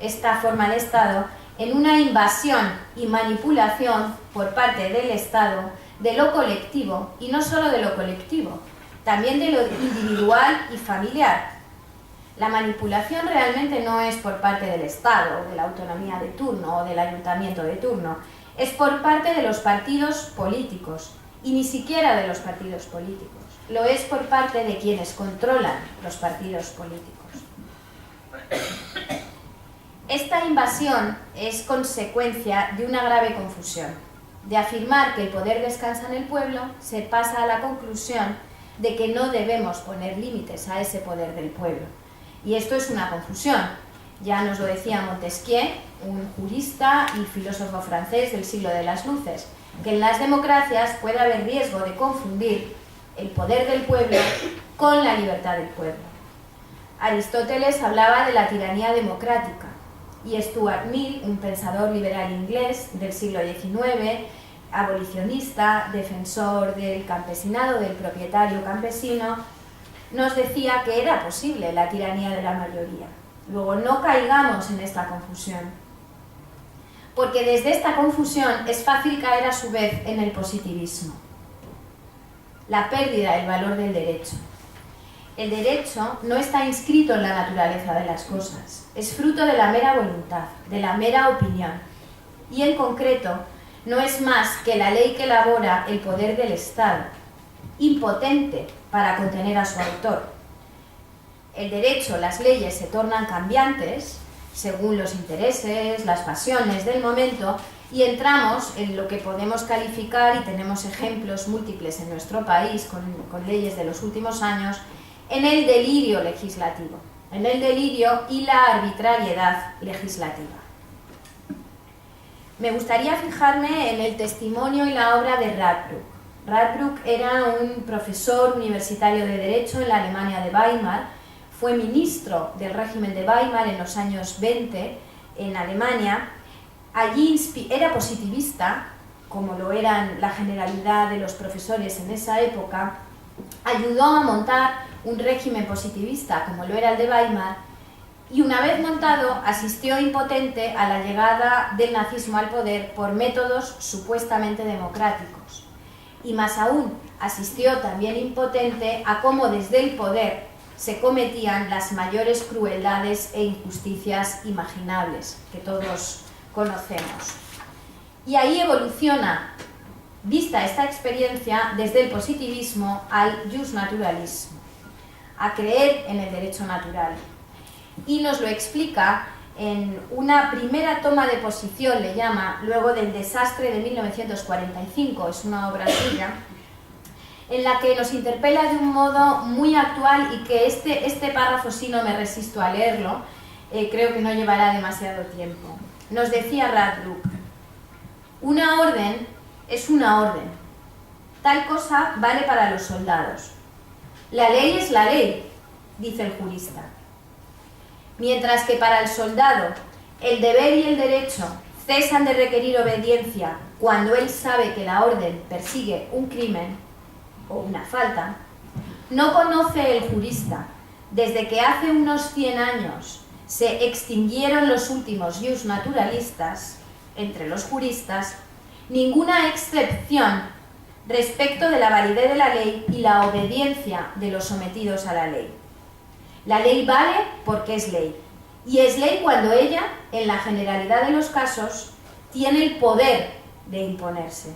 esta forma de Estado en una invasión y manipulación por parte del Estado de lo colectivo, y no solo de lo colectivo, también de lo individual y familiar. La manipulación realmente no es por parte del Estado, de la autonomía de turno o del ayuntamiento de turno, es por parte de los partidos políticos, y ni siquiera de los partidos políticos, lo es por parte de quienes controlan los partidos políticos. Esta invasión es consecuencia de una grave confusión. De afirmar que el poder descansa en el pueblo, se pasa a la conclusión de que no debemos poner límites a ese poder del pueblo. Y esto es una confusión. Ya nos lo decía Montesquieu, un jurista y filósofo francés del siglo de las luces, que en las democracias puede haber riesgo de confundir el poder del pueblo con la libertad del pueblo. Aristóteles hablaba de la tiranía democrática, y Stuart Mill, un pensador liberal inglés del siglo XIX, abolicionista, defensor del campesinado, del propietario campesino, nos decía que era posible la tiranía de la mayoría. Luego, no caigamos en esta confusión, porque desde esta confusión es fácil caer a su vez en el positivismo, la pérdida del valor del derecho. El derecho no está inscrito en la naturaleza de las cosas, es fruto de la mera voluntad, de la mera opinión, y en concreto no es más que la ley que elabora el poder del Estado, impotente para contener a su autor. El derecho, las leyes se tornan cambiantes según los intereses, las pasiones del momento, y entramos en lo que podemos calificar, y tenemos ejemplos múltiples en nuestro país con leyes de los últimos años, en el delirio legislativo, en el delirio y la arbitrariedad legislativa. Me gustaría fijarme en el testimonio y la obra de Radbruch. Radbruch era un profesor universitario de Derecho en la Alemania de Weimar, fue ministro del régimen de Weimar en los años 20 en Alemania. Allí era positivista, como lo eran la generalidad de los profesores en esa época, ayudó a montar un régimen positivista como lo era el de Weimar, y una vez montado asistió impotente a la llegada del nazismo al poder por métodos supuestamente democráticos, y más aún asistió también impotente a cómo desde el poder se cometían las mayores crueldades e injusticias imaginables que todos conocemos. Y ahí evoluciona, vista esta experiencia, desde el positivismo al justnaturalismo, a creer en el derecho natural. Y nos lo explica en una primera toma de posición, le llama, luego del desastre de 1945, es una obra suya, en la que nos interpela de un modo muy actual, y que este párrafo sí no me resisto a leerlo, creo que no llevará demasiado tiempo. Nos decía Radbruch: una orden es una orden, tal cosa vale para los soldados. La ley es la ley, dice el jurista. Mientras que para el soldado el deber y el derecho cesan de requerir obediencia cuando él sabe que la orden persigue un crimen o una falta, no conoce el jurista, desde que hace unos 100 años se extinguieron los últimos justnaturalistas entre los juristas, ninguna excepción respecto de la validez de la ley y la obediencia de los sometidos a la ley. La ley vale porque es ley, y es ley cuando ella, en la generalidad de los casos, tiene el poder de imponerse.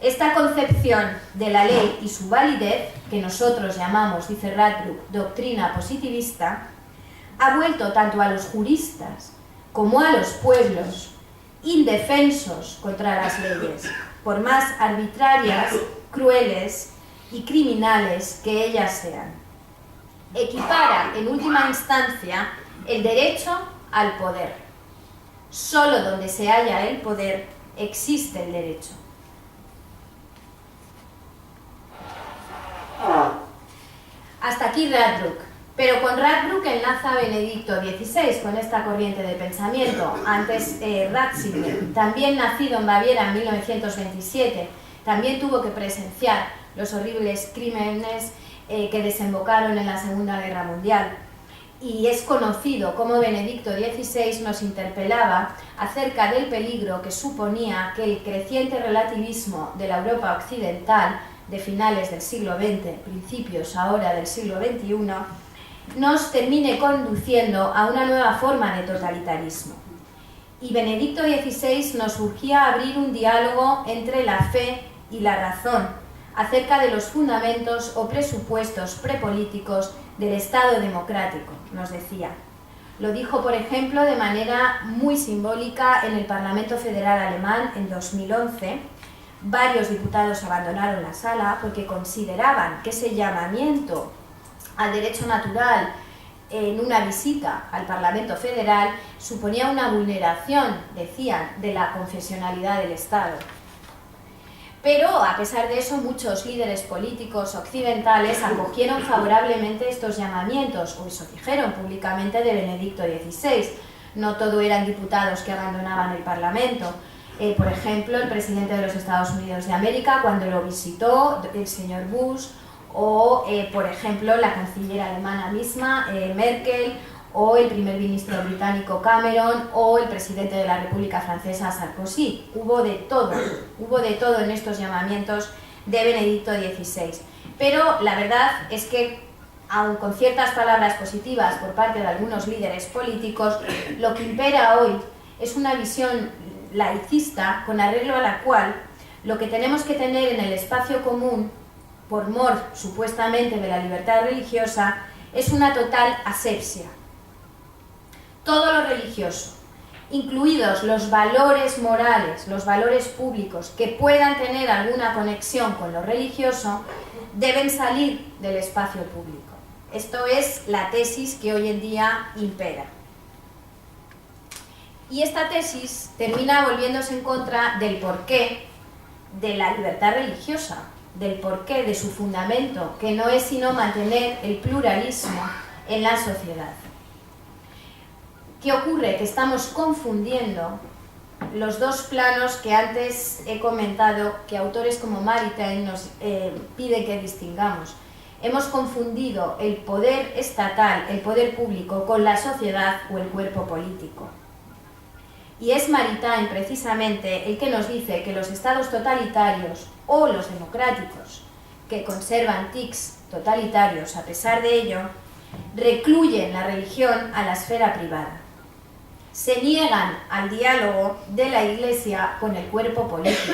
Esta concepción de la ley y su validez, que nosotros llamamos, dice Radbruch, doctrina positivista, ha vuelto tanto a los juristas como a los pueblos indefensos contra las leyes, por más arbitrarias, crueles y criminales que ellas sean. Equipara, en última instancia, el derecho al poder. Solo donde se halla el poder existe el derecho. Hasta aquí Radbruch, pero con Radbruch enlaza Benedicto XVI con esta corriente de pensamiento. Antes Ratzinger, también nacido en Baviera en 1927, también tuvo que presenciar los horribles crímenes que desembocaron en la Segunda Guerra Mundial. y es conocido cómo Benedicto XVI nos interpelaba acerca del peligro que suponía que el creciente relativismo de la Europa occidental de finales del siglo XX, principios ahora del siglo XXI, nos termine conduciendo a una nueva forma de totalitarismo. Y Benedicto XVI nos urgía a abrir un diálogo entre la fe y la razón acerca de los fundamentos o presupuestos prepolíticos del Estado democrático, nos decía. Lo dijo, por ejemplo, de manera muy simbólica en el Parlamento Federal Alemán en 2011. Varios diputados abandonaron la sala porque consideraban que ese llamamiento al derecho natural en una visita al Parlamento Federal suponía una vulneración, decían, de la confesionalidad del Estado. Pero, a pesar de eso, muchos líderes políticos occidentales acogieron favorablemente estos llamamientos, o eso dijeron públicamente de Benedicto XVI. No todo eran diputados que abandonaban el Parlamento. Por ejemplo, el presidente de los Estados Unidos de América, cuando lo visitó, el señor Bush, o, por ejemplo, la canciller alemana misma, Merkel, o el primer ministro británico Cameron, o el presidente de la República Francesa Sarkozy. Hubo de todo en estos llamamientos de Benedicto XVI. Pero la verdad es que, aun con ciertas palabras positivas por parte de algunos líderes políticos, lo que impera hoy es una visión laicista con arreglo a la cual lo que tenemos que tener en el espacio común, por mor supuestamente de la libertad religiosa, es una total asepsia. Todo lo religioso, incluidos los valores morales, los valores públicos que puedan tener alguna conexión con lo religioso, deben salir del espacio público. Esto es la tesis que hoy en día impera. Y esta tesis termina volviéndose en contra del porqué de la libertad religiosa, del porqué de su fundamento, que no es sino mantener el pluralismo en la sociedad. ¿Qué ocurre? Que estamos confundiendo los dos planos que antes he comentado, que autores como Maritain nos piden que distingamos. Hemos confundido el poder estatal, el poder público, con la sociedad o el cuerpo político. Y es Maritain, precisamente, el que nos dice que los estados totalitarios o los democráticos, que conservan tics totalitarios a pesar de ello, recluyen la religión a la esfera privada. Se niegan al diálogo de la Iglesia con el cuerpo político.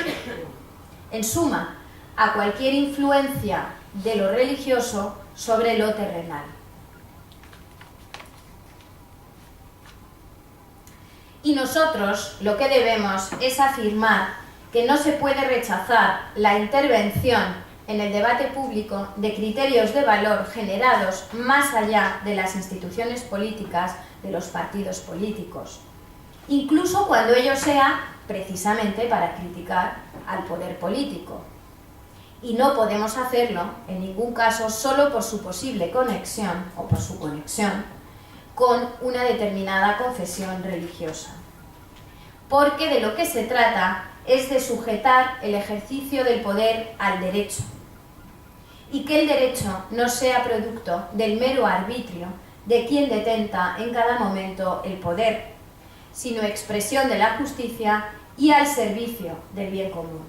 En suma, a cualquier influencia de lo religioso sobre lo terrenal. Y nosotros lo que debemos es afirmar que no se puede rechazar la intervención en el debate público de criterios de valor generados más allá de las instituciones políticas, de los partidos políticos, incluso cuando ello sea precisamente para criticar al poder político. Y no podemos hacerlo, en ningún caso, solo por su posible conexión o por su conexión con una determinada confesión religiosa. Porque de lo que se trata es de sujetar el ejercicio del poder al derecho, y que el derecho no sea producto del mero arbitrio de quien detenta en cada momento el poder, sino expresión de la justicia y al servicio del bien común.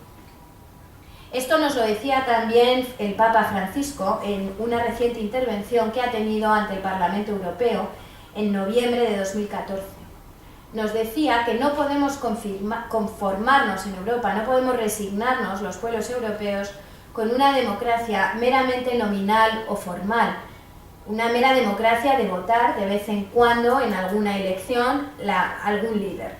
Esto nos lo decía también el Papa Francisco en una reciente intervención que ha tenido ante el Parlamento Europeo en noviembre de 2014. Nos decía que no podemos conformarnos en Europa, no podemos resignarnos los pueblos europeos con una democracia meramente nominal o formal, una mera democracia de votar de vez en cuando en alguna elección algún líder.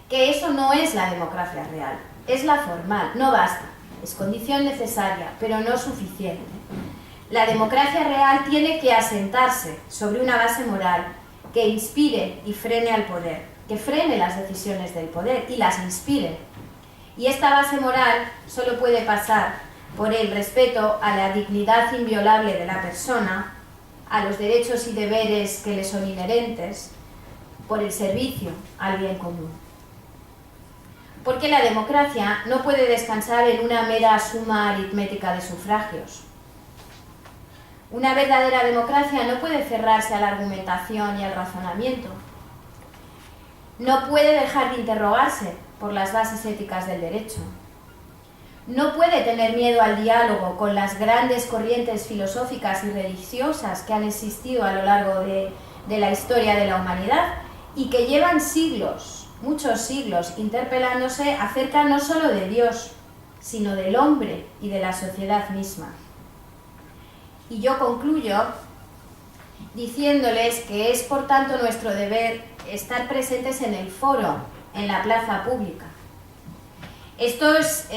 Que eso no es la democracia real, es la formal, no basta, es condición necesaria, pero no suficiente. La democracia real tiene que asentarse sobre una base moral que inspire y frene al poder, que frene las decisiones del poder y las inspire. Y esta base moral solo puede pasar por el respeto a la dignidad inviolable de la persona, a los derechos y deberes que le son inherentes, por el servicio al bien común. Porque la democracia no puede descansar en una mera suma aritmética de sufragios. Una verdadera democracia no puede cerrarse a la argumentación y al razonamiento. No puede dejar de interrogarse por las bases éticas del derecho. No puede tener miedo al diálogo con las grandes corrientes filosóficas y religiosas que han existido a lo largo de la historia de la humanidad y que llevan siglos, muchos siglos, interpelándose acerca no solo de Dios, sino del hombre y de la sociedad misma. Y yo concluyo diciéndoles que es por tanto nuestro deber estar presentes en el foro, en la plaza pública. Esto es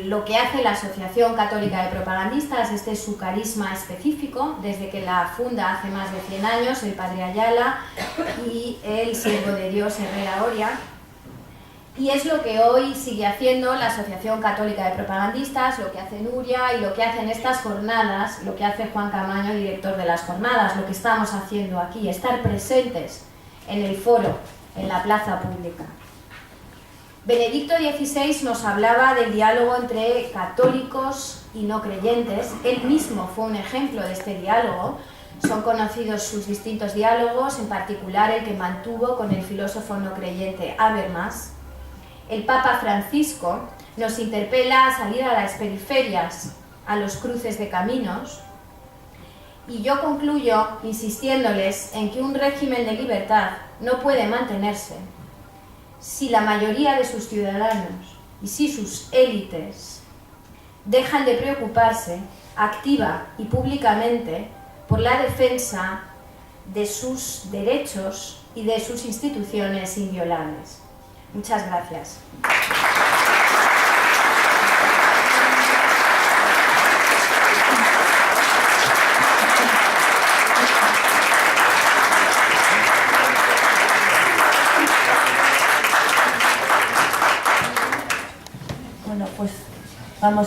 lo que hace la Asociación Católica de Propagandistas, este es su carisma específico, desde que la funda hace más de 100 años el padre Ayala y el siervo de Dios Herrera Oria. Y es lo que hoy sigue haciendo la Asociación Católica de Propagandistas, lo que hace Nuria y lo que hace en estas jornadas, lo que hace Juan Camaño, director de las jornadas, lo que estamos haciendo aquí, estar presentes en el foro, en la plaza pública. Benedicto XVI nos hablaba del diálogo entre católicos y no creyentes. Él mismo fue un ejemplo de este diálogo. Son conocidos sus distintos diálogos, en particular el que mantuvo con el filósofo no creyente Habermas. El Papa Francisco nos interpela a salir a las periferias, a los cruces de caminos. Y yo concluyo insistiéndoles en que un régimen de libertad no puede mantenerse si la mayoría de sus ciudadanos y si sus élites dejan de preocuparse activa y públicamente por la defensa de sus derechos y de sus instituciones inviolables. Muchas gracias. Bueno, pues vamos.